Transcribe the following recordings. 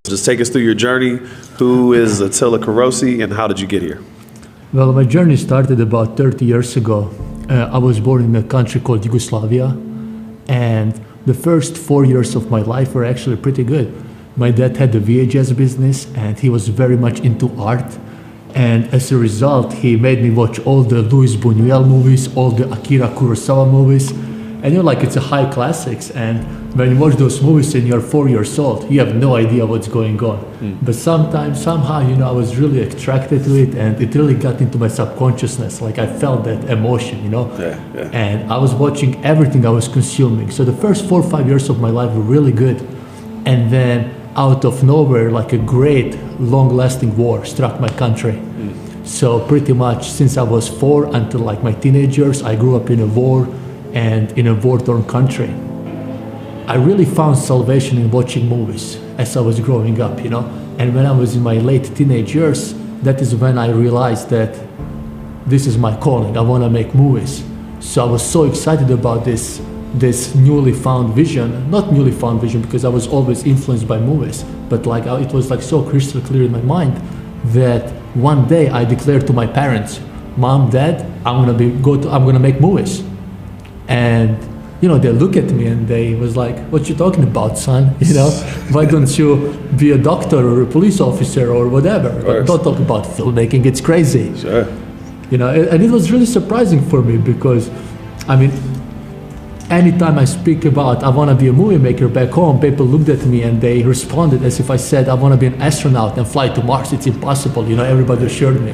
Just take us through your journey. Who is Attila Korosi and how did you get here? Well, my journey started about 30 years ago. I was born in a country called Yugoslavia, and the first 4 years of my life were actually pretty good. My dad had a VHS business, and he was very much into art. And as a result, he made me watch all the Luis Buñuel movies, all the Akira Kurosawa movies. And like it's a high classics, and when you watch those movies and you're 4 years old, you have no idea what's going on. But somehow, I was really attracted to it, and it really got into my subconsciousness. Like I felt that emotion, Yeah. And I was watching everything I was consuming. So the first 4 or 5 years of my life were really good. And then out of nowhere, like a great long-lasting war struck my country. So pretty much since I was 4 until like my teenage years, I grew up in a war and in a war-torn country. I really found salvation in watching movies as I was growing up, And when I was in my late teenage years, that is when I realized that this is my calling. I want to make movies. So I was so excited about this newly found vision, not newly found vision because I was always influenced by movies, but like it was like so crystal clear in my mind that one day I declared to my parents, Mom, Dad, I'm gonna make movies. And they look at me and they was like, what you talking about, son? Why don't you be a doctor or a police officer or whatever? But don't talk about filmmaking, it's crazy. Sure. And it was really surprising for me because, anytime I speak about I want to be a movie maker back home, people looked at me and they responded as if I said I want to be an astronaut and fly to Mars. It's impossible. Everybody assured me,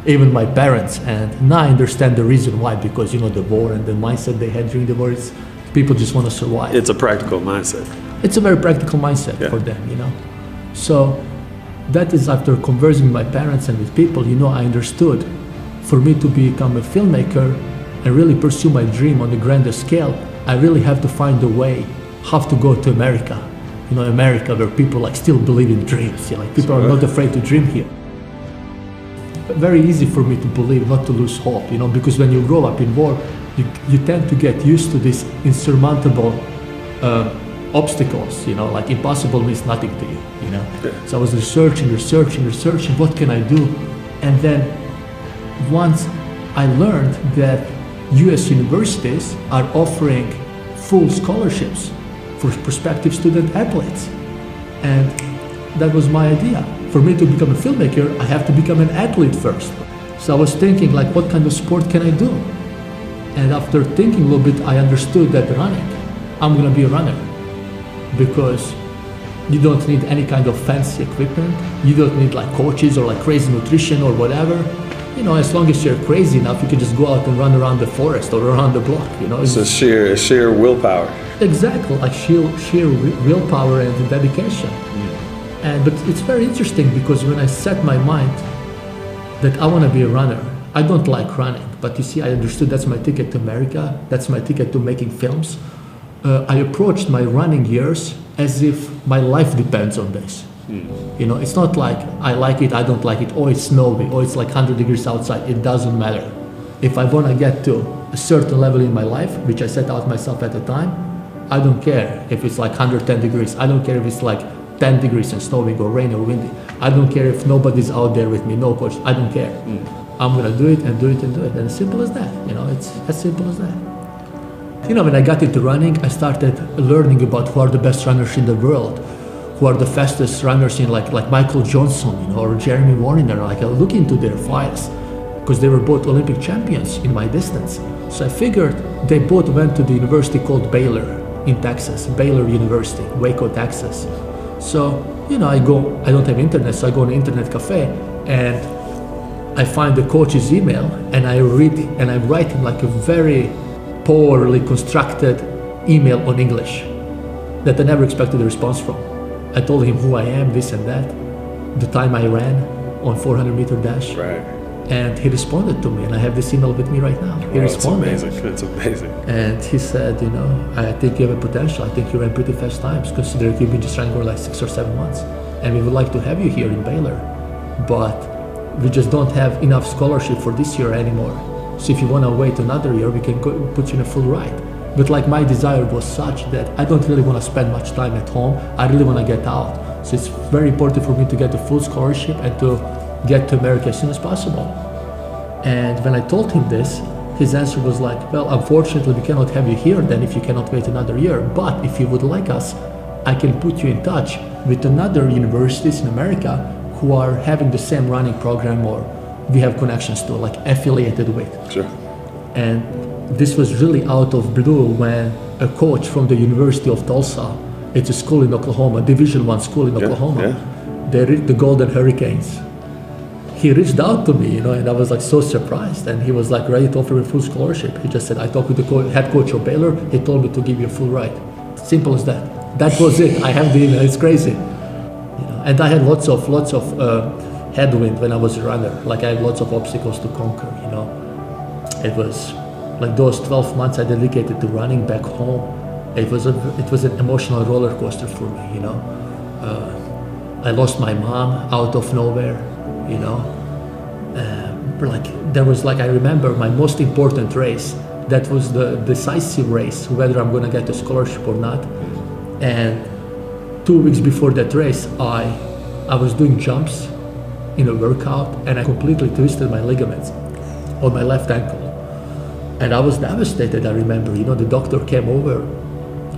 even my parents. And now I understand the reason why, because the war and the mindset they had during the war is people just want to survive. It's a practical mindset. It's a very practical mindset for them, So that is after conversing with my parents and with people, I understood for me to become a filmmaker and really pursue my dream on the grander scale, I really have to find a way how to go to America. America where people still believe in dreams. People are not afraid to dream here. Very easy for me to believe, not to lose hope, because when you grow up in war, you tend to get used to these insurmountable obstacles, like impossible means nothing to you, So I was researching, what can I do? And then once I learned that US universities are offering full scholarships for prospective student athletes. And that was my idea. For me to become a filmmaker, I have to become an athlete first. So I was thinking what kind of sport can I do? And after thinking a little bit, I understood that running, I'm gonna be a runner. Because you don't need any kind of fancy equipment. You don't need coaches or crazy nutrition or whatever. As long as you're crazy enough, you can just go out and run around the forest or around the block, It's a sheer willpower. Exactly, sheer willpower and dedication. But it's very interesting because when I set my mind that I want to be a runner, I don't like running, but you see, I understood that's my ticket to America, that's my ticket to making films. I approached my running years as if my life depends on this. It's not like I like it, I don't like it, or it's snowy, or it's 100 degrees outside. It doesn't matter. If I want to get to a certain level in my life, which I set out myself at the time, I don't care if it's 110 degrees. I don't care if it's 10 degrees and snowing or rain or windy. I don't care if nobody's out there with me, no coach. I don't care. I'm going to do it and do it and do it. And as simple as that. It's as simple as that. When I got into running, I started learning about who are the best runners in the world, who are the fastest runners in like Michael Johnson, or Jeremy Warner. I look into their files because they were both Olympic champions in my distance. So I figured they both went to the university called Baylor in Texas, Baylor University, Waco, Texas. So, I don't have internet, so I go on an internet cafe and I find the coach's email and I read and I write him a very poorly constructed email on English that I never expected a response from. I told him who I am, this and that, the time I ran on 400-meter dash. Right. And he responded to me, and I have this email with me right now. He responded. It's amazing. It's amazing. And he said, I think you have a potential. I think you ran pretty fast times, considering you've been just running for 6 or 7 months. And we would like to have you here in Baylor. But we just don't have enough scholarship for this year anymore. So if you want to wait another year, we can put you in a full ride. But my desire was such that I don't really want to spend much time at home. I really want to get out. So it's very important for me to get a full scholarship and to get to America as soon as possible. And when I told him this, his answer was like, well, unfortunately, we cannot have you here then if you cannot wait another year. But if you would like us, I can put you in touch with another universities in America who are having the same running program or we have connections to, like affiliated with. Sure. And this was really out of blue when a coach from the University of Tulsa, it's a school in Oklahoma, Division I school in Oklahoma, they reached the Golden Hurricanes. He reached out to me, and I was like so surprised. And he was like ready to offer me full scholarship. He just said, I talked with the head coach of Baylor. He told me to give you a full ride. Simple as that. That was it. I have the email. It's crazy. And I had lots of headwind when I was a runner. Like I had lots of obstacles to conquer. It was like those 12 months I dedicated to running back home. It was an emotional roller coaster for me. I lost my mom out of nowhere. I remember my most important race, that was the decisive race, whether I'm gonna get a scholarship or not. And 2 weeks before that race, I was doing jumps in a workout and I completely twisted my ligaments on my left ankle. And I was devastated, I remember, the doctor came over,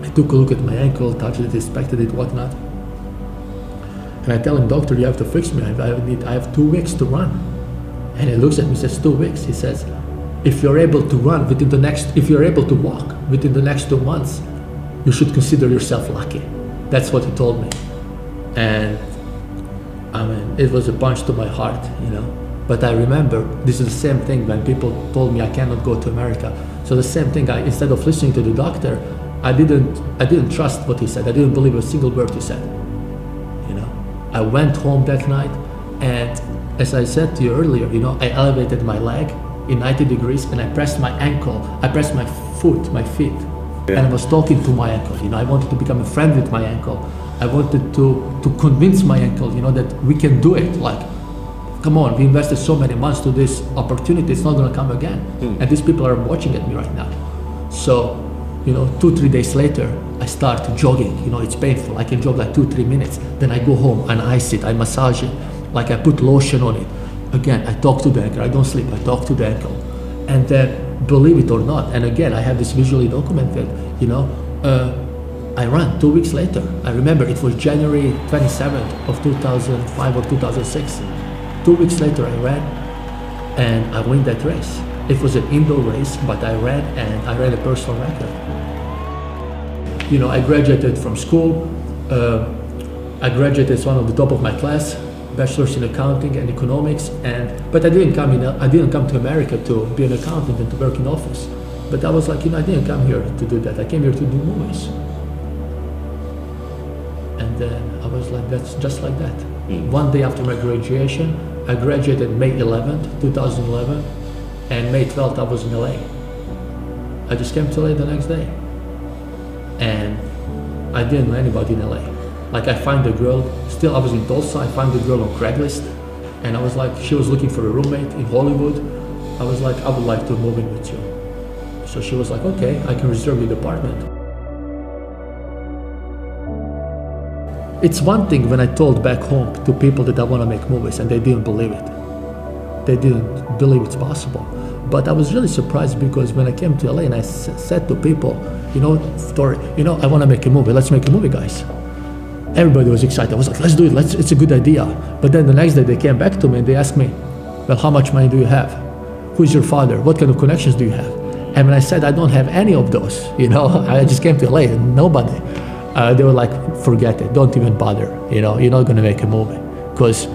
he took a look at my ankle, touched it, inspected it, whatnot. And I tell him, doctor, you have to fix me. I have 2 weeks to run. And he looks at me and says, 2 weeks. He says, if you're able to run if you're able to walk within the next 2 months, you should consider yourself lucky. That's what he told me. And it was a punch to my heart, But I remember this is the same thing when people told me I cannot go to America. So the same thing, instead of listening to the doctor, I didn't trust what he said. I didn't believe a single word he said. I went home that night, and as I said to you earlier, I elevated my leg in 90 degrees and I pressed my ankle, I pressed my feet, and I was talking to my ankle. I wanted to become a friend with my ankle. I wanted to convince my ankle, that we can do it. Like, come on, we invested so many months to this opportunity, it's not gonna come again. And these people are watching at me right now. So, 2-3 days later, I start jogging. It's painful. I can jog like 2-3 minutes. Then I go home and ice it, I massage it. Like I put lotion on it. Again, I talk to the ankle. I don't sleep, I talk to the ankle. And then, believe it or not, and again, I have this visually documented, I ran 2 weeks later. I remember it was January 27th of 2005 or 2006. 2 weeks later I ran and I won that race. It was an indoor race, but I ran and I ran a personal record. I graduated from school. I graduated as one of the top of my class, bachelor's in accounting and economics. But I didn't come to America to be an accountant and to work in office. But I was like, I didn't come here to do that. I came here to do movies. And then I was like, that's just like that. One day after my graduation, I graduated May 11th, 2011. And May 12th, I was in LA. I just came to LA the next day. And I didn't know anybody in LA. Like I find a girl, still I was in Tulsa, I find a girl on Craigslist. And I was like, she was looking for a roommate in Hollywood. I was like, I would like to move in with you. So she was like, okay, I can reserve you the apartment. It's one thing when I told back home to people that I want to make movies and they didn't believe it. They didn't believe it's possible. But I was really surprised because when I came to LA and I said to people, Story, I want to make a movie. Let's make a movie, guys. Everybody was excited. I was like, let's do it. It's a good idea. But then the next day they came back to me and they asked me, well, how much money do you have? Who's your father? What kind of connections do you have? And when I said I don't have any of those, I just came to LA and nobody. They were like, forget it. Don't even bother. You're not going to make a movie. Because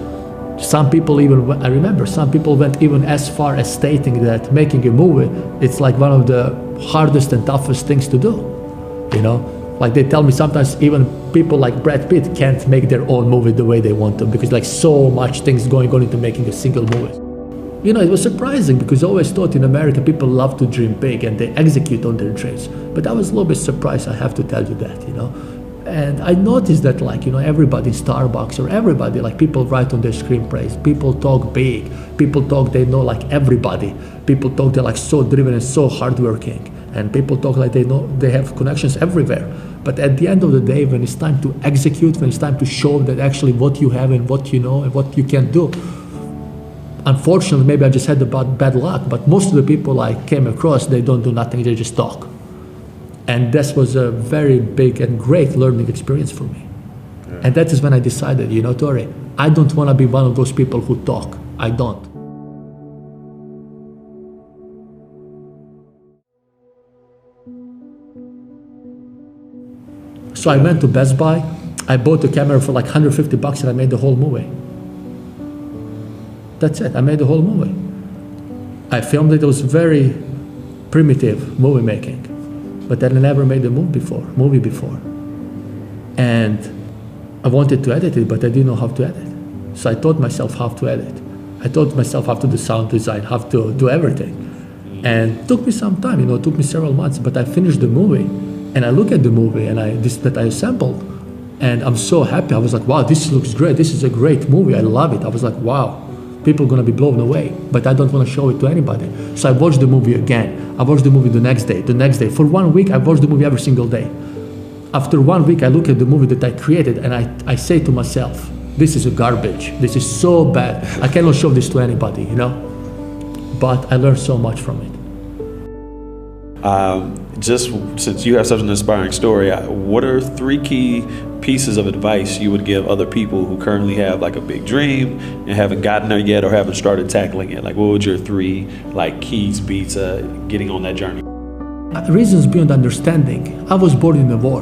some people I remember some people went even as far as stating that making a movie, it's like one of the hardest and toughest things to do, Like they tell me sometimes even people like Brad Pitt can't make their own movie the way they want to because like so much things going on into making a single movie. It was surprising because I always thought in America people love to dream big and they execute on their dreams. But I was a little bit surprised, I have to tell you that, And I noticed that everybody in Starbucks or everybody, like people write on their screenplays, people talk big, people talk they know like everybody, people talk they're like so driven and so hardworking. and people talk like they know they have connections everywhere. But at the end of the day, when it's time to execute, when it's time to show that actually what you have and what you know and what you can do, unfortunately, maybe I just had bad luck, but most of the people I came across, they don't do nothing, they just talk. And this was a very big and great learning experience for me. Yeah. And that is when I decided, you know, Tori, I don't want to be one of those people who talk. I don't. So I went to Best Buy, I bought a camera for like $150 and I made the whole movie. That's it, I made the whole movie. I filmed it, it was very primitive movie making, but then I never made a movie before. And I wanted to edit it, but I didn't know how to edit. So I taught myself how to edit. I taught myself how to do sound design, how to do everything. And it took me some time, you know, it took me several months, but I finished the movie. And I look at the movie and that I assembled, and I'm so happy. I was like, wow, this looks great. This is a great movie. I love it. I was like, wow, people are gonna be blown away, but I don't want to show it to anybody. So I watched the movie again. I watched the movie the next day. For 1 week, I watched the movie every single day. After 1 week, I look at the movie that I created and I say to myself, this is a garbage. This is so bad. I cannot show this to anybody, you know? But I learned so much from it. Just since you have such an inspiring story, what are 3 key pieces of advice you would give other people who currently have like a big dream and haven't gotten there yet or haven't started tackling it? Like, what would your 3 like keys be to getting on that journey? Reasons beyond understanding. I was born in a war.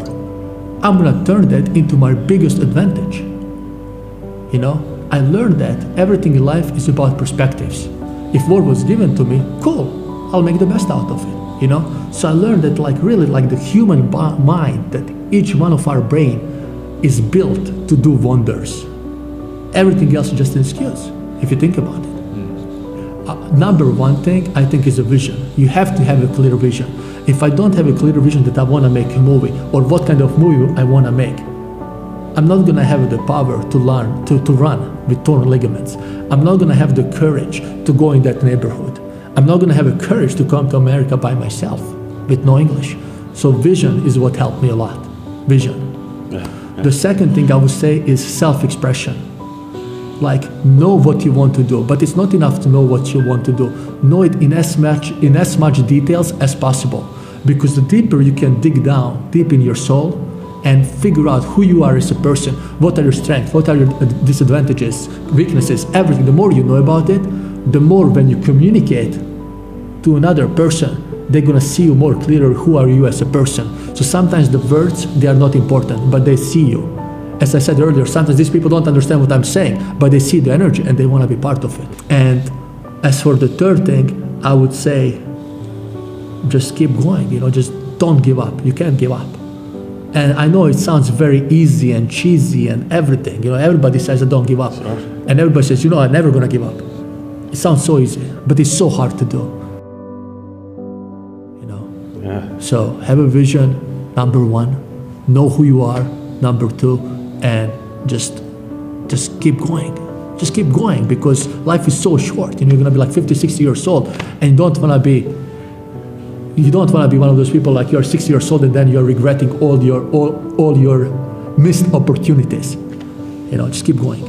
I'm gonna turn that into my biggest advantage. You know, I learned that everything in life is about perspectives. If war was given to me, cool, I'll make the best out of it. You know, so I learned that like really like the human mind, that each one of our brain is built to do wonders. Everything else is just an excuse, if you think about it. Number 1 thing I think is a vision. You have to have a clear vision. If I don't have a clear vision that I want to make a movie or what kind of movie I want to make, I'm not going to have the power to learn, to run with torn ligaments. I'm not going to have the courage to go in that neighborhood. I'm not going to have the courage to come to America by myself with no English. So vision is what helped me a lot. Vision. Yeah. The second thing I would say is self-expression. Like, know what you want to do, but it's not enough to know what you want to do. Know it in as much details as possible, because the deeper you can dig down, deep in your soul, and figure out who you are as a person, what are your strengths, what are your disadvantages, weaknesses, everything. The more you know about it, the more when you communicate to another person, they're gonna see you more clearer who are you as a person. So sometimes the words, they are not important, but they see you. As I said earlier, sometimes these people don't understand what I'm saying, but they see the energy and they wanna be part of it. And as for the third thing, I would say, just keep going, you know, just don't give up. You can't give up. And I know it sounds very easy and cheesy and everything, you know, everybody says don't give up. And everybody says, you know, I'm never gonna give up. It sounds so easy, but it's so hard to do. You know? Yeah. So have a vision, number 1, know who you are, number 2, and just keep going. Just keep going, because life is so short. You know, you're gonna be like 50, 60 years old, and you don't wanna be one of those people like you're 60 years old and then you're regretting all your missed opportunities. You know, just keep going.